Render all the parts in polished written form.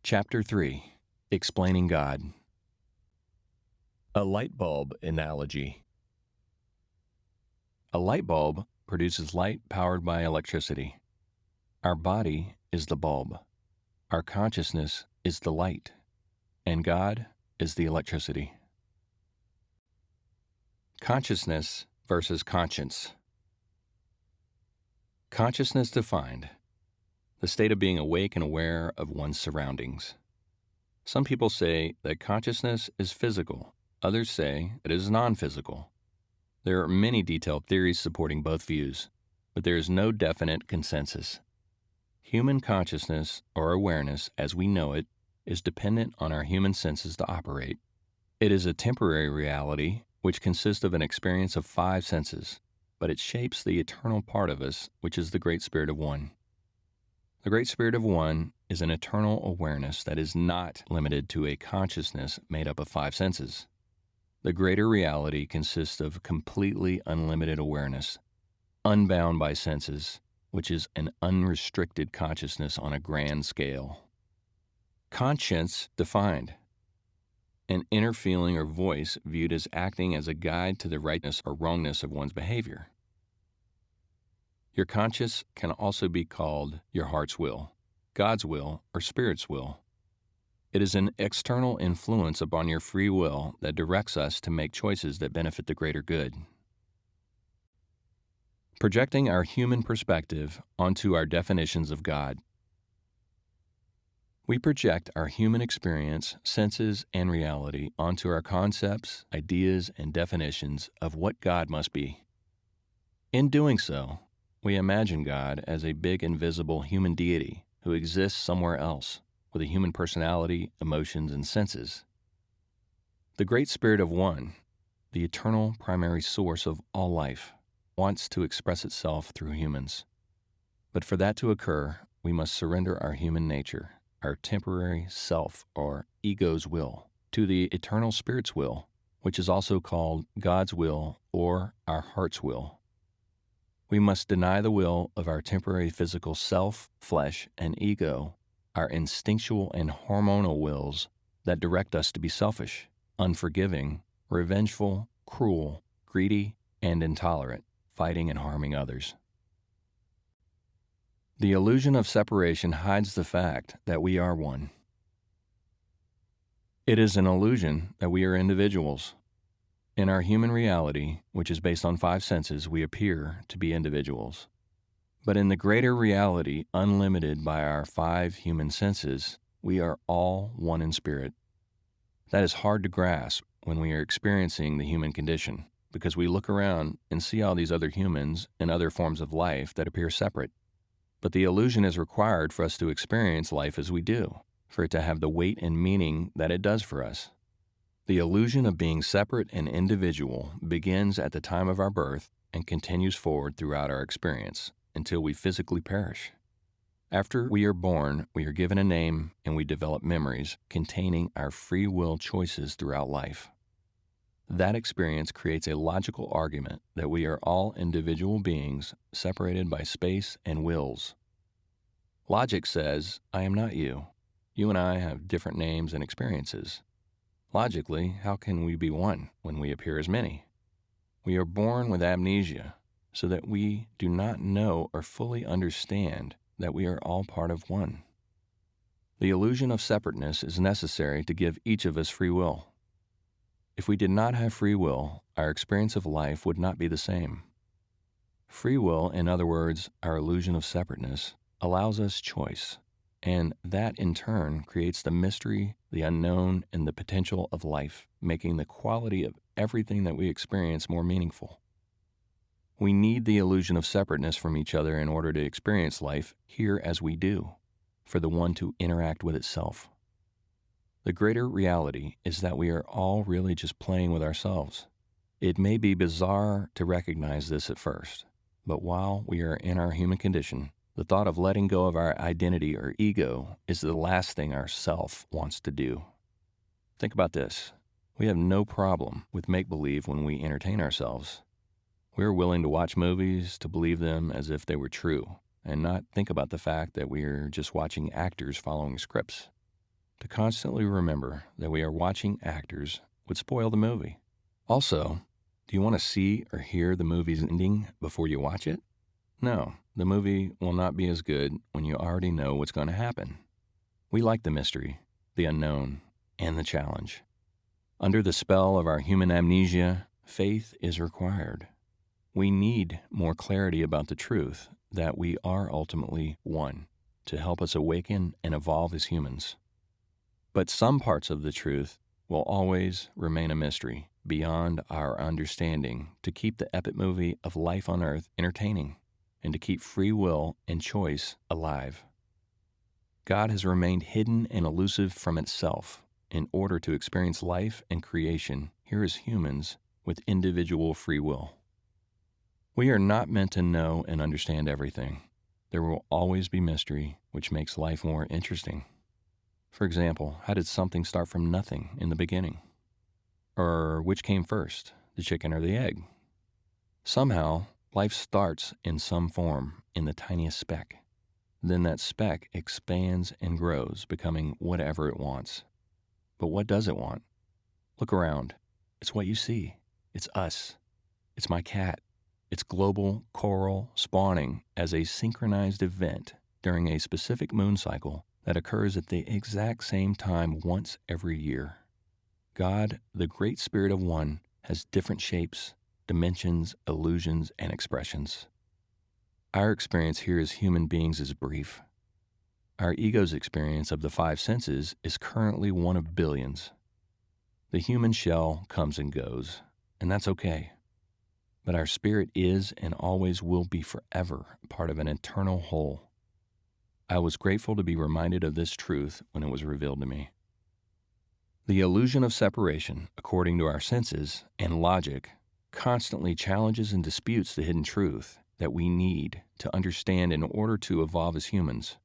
Chapter 3: Explaining God. A light bulb analogy. A light bulb produces light powered by electricity. Our body is the bulb. Our consciousness is the light. And God is the electricity. Consciousness versus conscience. Consciousness defined: the state of being awake and aware of one's surroundings. Some people say that consciousness is physical. Others say it is non-physical. There are many detailed theories supporting both views, but there is no definite consensus. Human consciousness, or awareness as we know it, is dependent on our human senses to operate. It is a temporary reality which consists of an experience of 5 senses, but it shapes the eternal part of us, which is the Great Spirit of One. The Great Spirit of One is an eternal awareness that is not limited to a consciousness made up of 5 senses. The greater reality consists of completely unlimited awareness, unbound by senses, which is an unrestricted consciousness on a grand scale. Conscience defined: an inner feeling or voice viewed as acting as a guide to the rightness or wrongness of one's behavior. Your conscience can also be called your heart's will, God's will, or Spirit's will. It is an external influence upon your free will that directs us to make choices that benefit the greater good. Projecting our human perspective onto our definitions of God. We project our human experience, senses, and reality onto our concepts, ideas, and definitions of what God must be. In doing so, we imagine God as a big invisible human deity who exists somewhere else, with a human personality, emotions, and senses. The Great Spirit of One, the eternal primary source of all life, wants to express itself through humans. But for that to occur, we must surrender our human nature, our temporary self or ego's will, to the eternal Spirit's will, which is also called God's will or our heart's will. We must deny the will of our temporary physical self, flesh, and ego, our instinctual and hormonal wills that direct us to be selfish, unforgiving, revengeful, cruel, greedy, and intolerant, fighting and harming others. The illusion of separation hides the fact that we are one. It is an illusion that we are individuals. In our human reality, which is based on 5 senses, we appear to be individuals. But in the greater reality, unlimited by our 5 human senses, we are all one in spirit. That is hard to grasp when we are experiencing the human condition, because we look around and see all these other humans and other forms of life that appear separate. But the illusion is required for us to experience life as we do, for it to have the weight and meaning that it does for us. The illusion of being separate and individual begins at the time of our birth and continues forward throughout our experience until we physically perish. After we are born, we are given a name and we develop memories containing our free will choices throughout life. That experience creates a logical argument that we are all individual beings separated by space and wills. Logic says, I am not you. You and I have different names and experiences. Logically, how can we be one when we appear as many? We are born with amnesia, so that we do not know or fully understand that we are all part of one. The illusion of separateness is necessary to give each of us free will. If we did not have free will, our experience of life would not be the same. Free will, in other words, our illusion of separateness, allows us choice, and that in turn creates the mystery, the unknown, and the potential of life, making the quality of everything that we experience more meaningful. We need the illusion of separateness from each other in order to experience life here as we do, for the one to interact with itself. The greater reality is that we are all really just playing with ourselves. It may be bizarre to recognize this at first, but while we are in our human condition, the thought of letting go of our identity or ego is the last thing our self wants to do. Think about this. We have no problem with make-believe when we entertain ourselves. We are willing to watch movies, to believe them as if they were true, and not think about the fact that we are just watching actors following scripts. To constantly remember that we are watching actors would spoil the movie. Also, do you want to see or hear the movie's ending before you watch it? No, the movie will not be as good when you already know what's going to happen. We like the mystery, the unknown, and the challenge. Under the spell of our human amnesia, faith is required. We need more clarity about the truth that we are ultimately one to help us awaken and evolve as humans. But some parts of the truth will always remain a mystery beyond our understanding to keep the epic movie of life on Earth entertaining and to keep free will and choice alive. God has remained hidden and elusive from itself in order to experience life and creation here as humans with individual free will. We are not meant to know and understand everything. There will always be mystery, which makes life more interesting. For example, how did something start from nothing in the beginning? Or which came first, the chicken or the egg? Somehow, life starts in some form in the tiniest speck. Then that speck expands and grows, becoming whatever it wants. But what does it want? Look around. It's what you see. It's us. It's my cat. It's global coral spawning as a synchronized event during a specific moon cycle that occurs at the exact same time once every year. God, the great spirit of one, has different shapes, dimensions, illusions, and expressions. Our experience here as human beings is brief. Our ego's experience of the five senses is currently one of billions. The human shell comes and goes, and that's okay. But our spirit is and always will be forever part of an eternal whole. I was grateful to be reminded of this truth when it was revealed to me. The illusion of separation, according to our senses and logic, constantly challenges and disputes the hidden truth that we need to understand in order to evolve as humans.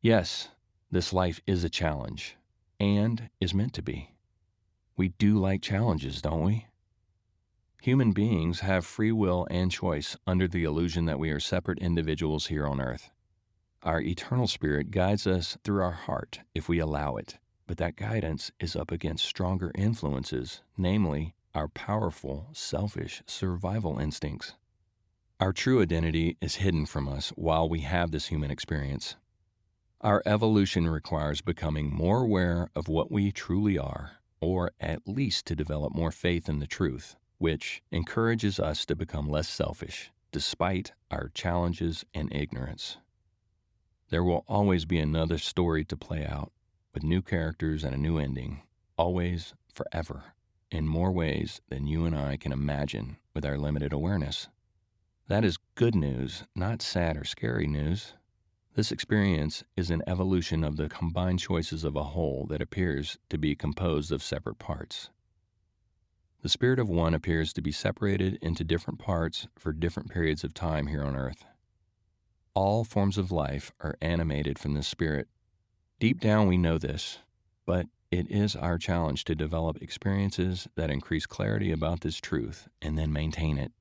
Yes, this life is a challenge and is meant to be. We do like challenges, don't we? Human beings have free will and choice under the illusion that we are separate individuals here on Earth. Our eternal spirit guides us through our heart if we allow it, but that guidance is up against stronger influences, namely our powerful, selfish survival instincts. Our true identity is hidden from us while we have this human experience. Our evolution requires becoming more aware of what we truly are, or at least to develop more faith in the truth, which encourages us to become less selfish, despite our challenges and ignorance. There will always be another story to play out, with new characters and a new ending, always, forever, in more ways than you and I can imagine with our limited awareness. That is good news, not sad or scary news. This experience is an evolution of the combined choices of a whole that appears to be composed of separate parts. The spirit of one appears to be separated into different parts for different periods of time here on Earth. All forms of life are animated from this spirit. Deep down we know this, but it is our challenge to develop experiences that increase clarity about this truth and then maintain it.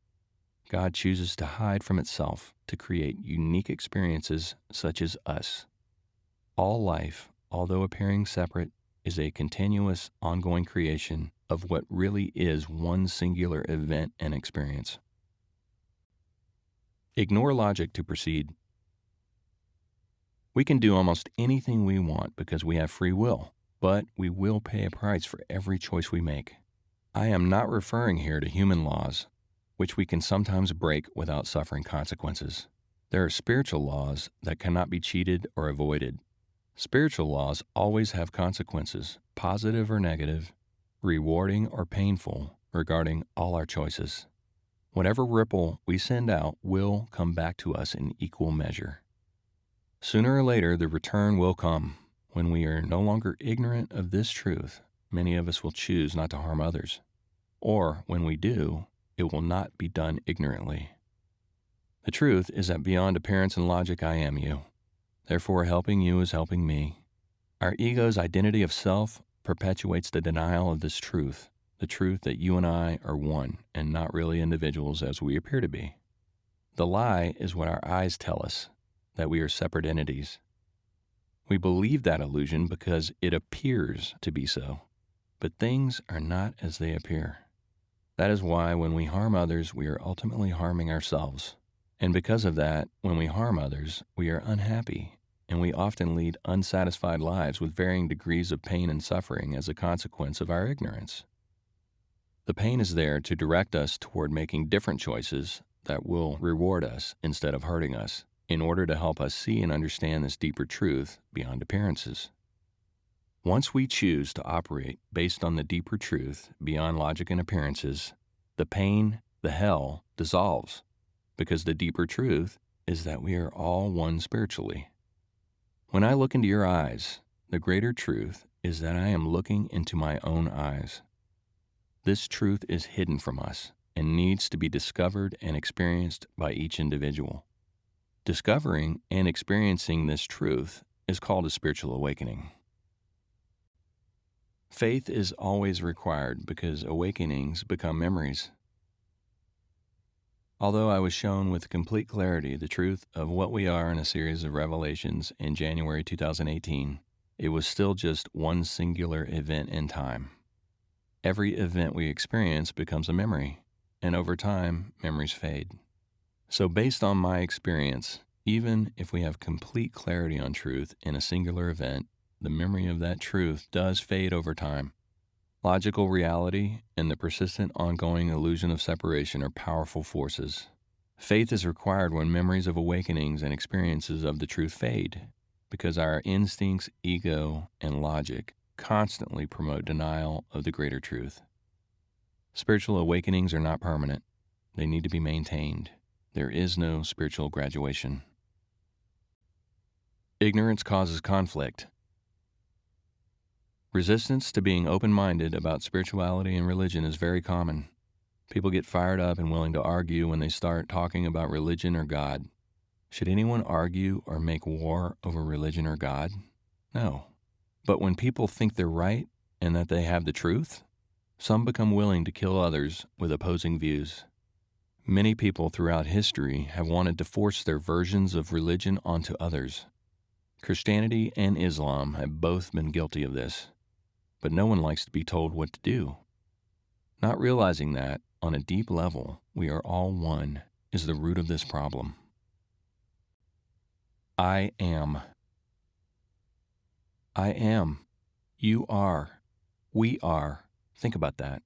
God chooses to hide from itself to create unique experiences such as us. All life, although appearing separate, is a continuous, ongoing creation of what really is one singular event and experience. Ignore logic to proceed. We can do almost anything we want because we have free will, but we will pay a price for every choice we make. I am not referring here to human laws, which we can sometimes break without suffering consequences. There are spiritual laws that cannot be cheated or avoided. Spiritual laws always have consequences, positive or negative, rewarding or painful, regarding all our choices. Whatever ripple we send out will come back to us in equal measure. Sooner or later, the return will come. When we are no longer ignorant of this truth, many of us will choose not to harm others. Or, when we do, it will not be done ignorantly. The truth is that beyond appearance and logic, I am you. Therefore, helping you is helping me. Our ego's identity of self perpetuates the denial of this truth, the truth that you and I are one and not really individuals as we appear to be. The lie is what our eyes tell us, that we are separate entities. We believe that illusion because it appears to be so. But things are not as they appear. That is why when we harm others, we are ultimately harming ourselves. And because of that, when we harm others, we are unhappy, and we often lead unsatisfied lives with varying degrees of pain and suffering as a consequence of our ignorance. The pain is there to direct us toward making different choices that will reward us instead of hurting us, in order to help us see and understand this deeper truth beyond appearances. Once we choose to operate based on the deeper truth beyond logic and appearances, the pain, the hell, dissolves, because the deeper truth is that we are all one spiritually. When I look into your eyes, the greater truth is that I am looking into my own eyes. This truth is hidden from us and needs to be discovered and experienced by each individual. Discovering and experiencing this truth is called a spiritual awakening. Faith is always required because awakenings become memories. Although I was shown with complete clarity the truth of what we are in a series of revelations in January 2018, it was still just one singular event in time. Every event we experience becomes a memory, and over time, memories fade. So based on my experience, even if we have complete clarity on truth in a singular event, the memory of that truth does fade over time. Logical reality and the persistent ongoing illusion of separation are powerful forces. Faith is required when memories of awakenings and experiences of the truth fade, because our instincts, ego, and logic constantly promote denial of the greater truth. Spiritual awakenings are not permanent. They need to be maintained. There is no spiritual graduation. Ignorance causes conflict. Resistance to being open-minded about spirituality and religion is very common. People get fired up and willing to argue when they start talking about religion or God. Should anyone argue or make war over religion or God? No. But when people think they're right and that they have the truth, some become willing to kill others with opposing views. Many people throughout history have wanted to force their versions of religion onto others. Christianity and Islam have both been guilty of this, but no one likes to be told what to do. Not realizing that, on a deep level, we are all one, is the root of this problem. I am. I am. You are. We are. Think about that.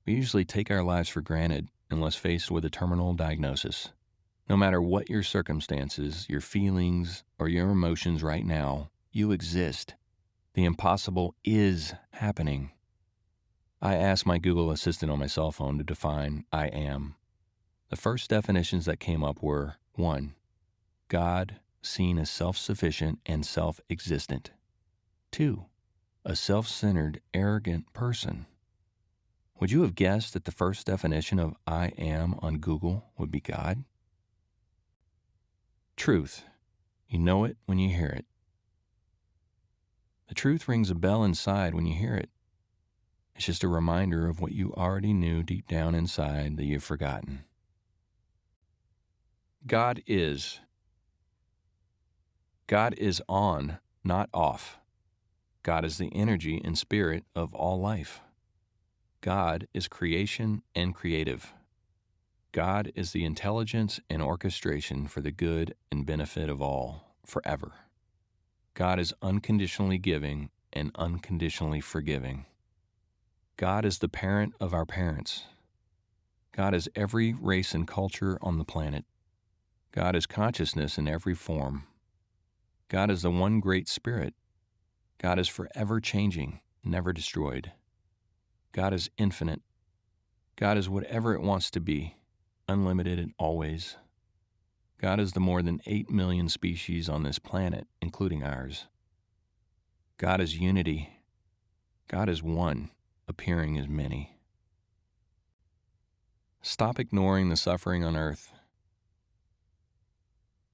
We usually take our lives for granted unless faced with a terminal diagnosis. No matter what your circumstances, your feelings, or your emotions right now, you exist. The impossible is happening. I asked my Google Assistant on my cell phone to define I am. The first definitions that came up were 1. God seen as self-sufficient and self-existent. 2. A self-centered, arrogant person. Would you have guessed that the first definition of I am on Google would be God? Truth. You know it when you hear it. The truth rings a bell inside when you hear it. It's just a reminder of what you already knew deep down inside that you've forgotten. God is. God is on, not off. God is the energy and spirit of all life. God is creation and creative. God is the intelligence and orchestration for the good and benefit of all, forever. God is unconditionally giving and unconditionally forgiving. God is the parent of our parents. God is every race and culture on the planet. God is consciousness in every form. God is the one great spirit. God is forever changing, never destroyed. God is infinite. God is whatever it wants to be, unlimited and always. God is the more than 8 million species on this planet, including ours. God is unity. God is one, appearing as many. Stop ignoring the suffering on earth.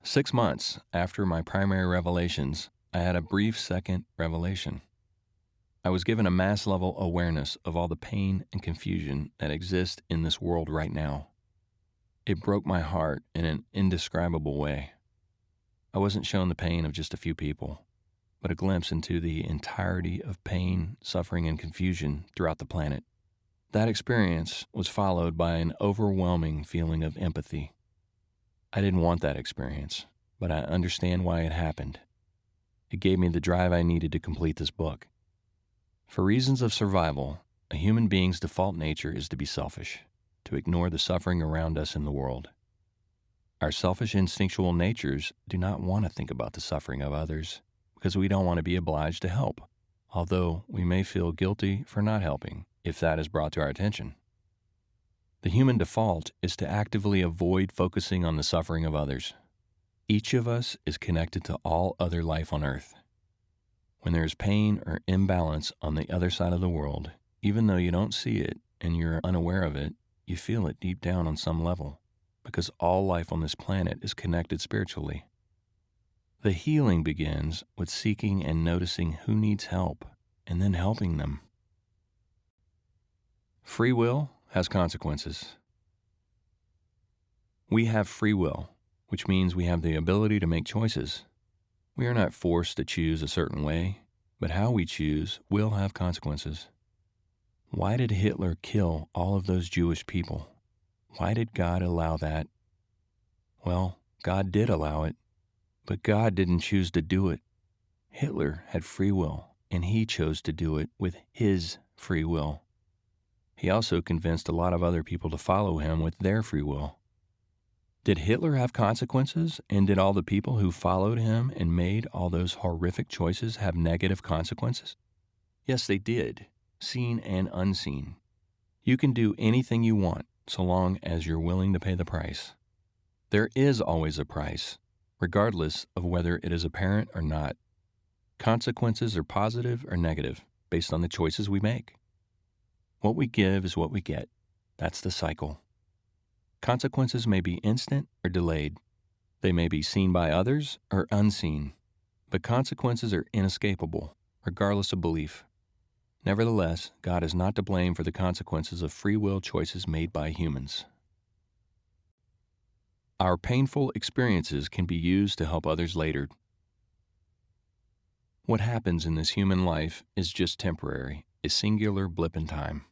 6 months after my primary revelations, I had a brief second revelation. I was given a mass-level awareness of all the pain and confusion that exist in this world right now. It broke my heart in an indescribable way. I wasn't shown the pain of just a few people. but a glimpse into the entirety of pain, suffering, and confusion throughout the planet. That experience was followed by an overwhelming feeling of empathy. I didn't want that experience, but I understand why it happened. It gave me the drive I needed to complete this book. For reasons of survival, a human being's default nature is to be selfish, to ignore the suffering around us in the world. Our selfish instinctual natures do not want to think about the suffering of others because we don't want to be obliged to help, although we may feel guilty for not helping if that is brought to our attention. The human default is to actively avoid focusing on the suffering of others. Each of us is connected to all other life on Earth. When there is pain or imbalance on the other side of the world, even though you don't see it and you're unaware of it, you feel it deep down on some level, because all life on this planet is connected spiritually. The healing begins with seeking and noticing who needs help, and then helping them. Free will has consequences. We have free will, which means we have the ability to make choices. We are not forced to choose a certain way, but how we choose will have consequences. Why did Hitler kill all of those Jewish people? Why did God allow that? Well, God did allow it, but God didn't choose to do it. Hitler had free will, and he chose to do it with his free will. He also convinced a lot of other people to follow him with their free will. Did Hitler have consequences, and did all the people who followed him and made all those horrific choices have negative consequences? Yes, they did, seen and unseen. You can do anything you want so long as you're willing to pay the price. There is always a price, regardless of whether it is apparent or not. Consequences are positive or negative based on the choices we make. What we give is what we get. That's the cycle. Consequences may be instant or delayed. They may be seen by others or unseen, but consequences are inescapable, regardless of belief. Nevertheless, God is not to blame for the consequences of free will choices made by humans. Our painful experiences can be used to help others later. What happens in this human life is just temporary, a singular blip in time.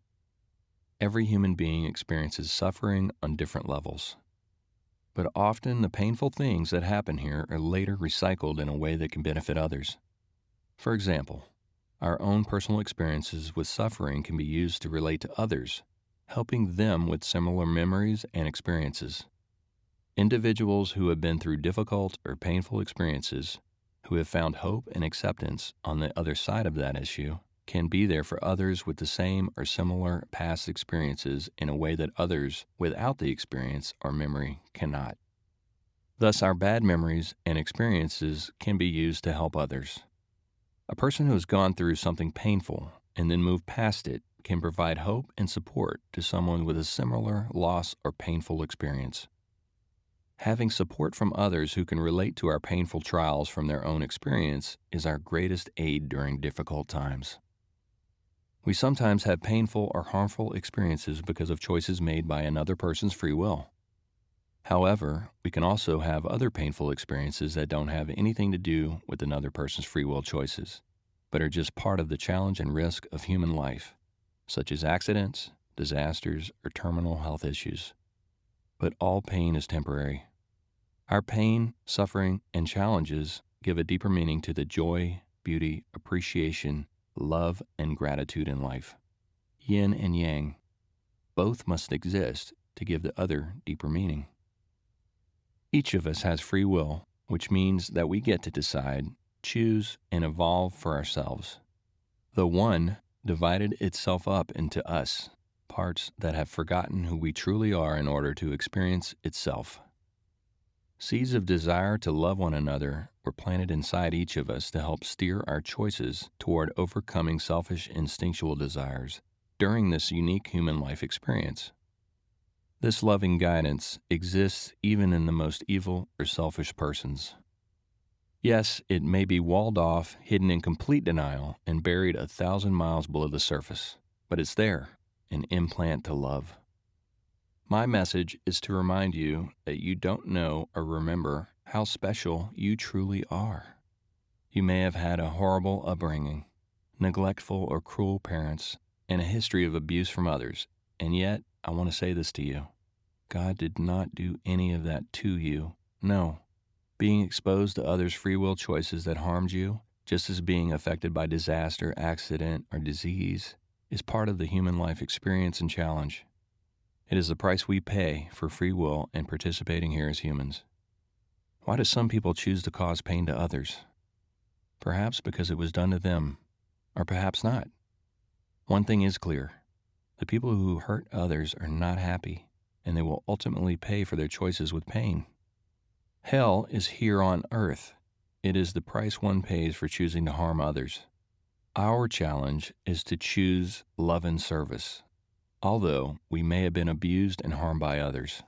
Every human being experiences suffering on different levels. But often the painful things that happen here are later recycled in a way that can benefit others. For example, our own personal experiences with suffering can be used to relate to others, helping them with similar memories and experiences. Individuals who have been through difficult or painful experiences, who have found hope and acceptance on the other side of that issue, can be there for others with the same or similar past experiences in a way that others without the experience or memory cannot. Thus, our bad memories and experiences can be used to help others. A person who has gone through something painful and then moved past it can provide hope and support to someone with a similar loss or painful experience. Having support from others who can relate to our painful trials from their own experience is our greatest aid during difficult times. We sometimes have painful or harmful experiences because of choices made by another person's free will. However, we can also have other painful experiences that don't have anything to do with another person's free will choices, but are just part of the challenge and risk of human life, such as accidents, disasters, or terminal health issues. But all pain is temporary. Our pain, suffering, and challenges give a deeper meaning to the joy, beauty, appreciation, love, and gratitude in life. Yin and yang. Both must exist to give the other deeper meaning. Each of us has free will, which means that we get to decide, choose, and evolve for ourselves. The One divided itself up into us, parts that have forgotten who we truly are in order to experience itself. Seeds of desire to love one another were planted inside each of us to help steer our choices toward overcoming selfish instinctual desires during this unique human life experience. This loving guidance exists even in the most evil or selfish persons. Yes, it may be walled off, hidden in complete denial, and buried 1,000 miles below the surface, but it's there, an implant to love. My message is to remind you that you don't know or remember how special you truly are. You may have had a horrible upbringing, neglectful or cruel parents, and a history of abuse from others. And yet, I want to say this to you. God did not do any of that to you. No. Being exposed to others' free will choices that harmed you, just as being affected by disaster, accident, or disease, is part of the human life experience and challenge. It is the price we pay for free will and participating here as humans. Why do some people choose to cause pain to others? Perhaps because it was done to them, or perhaps not. One thing is clear. The people who hurt others are not happy, and they will ultimately pay for their choices with pain. Hell is here on earth. It is the price one pays for choosing to harm others. Our challenge is to choose love and service, although we may have been abused and harmed by others.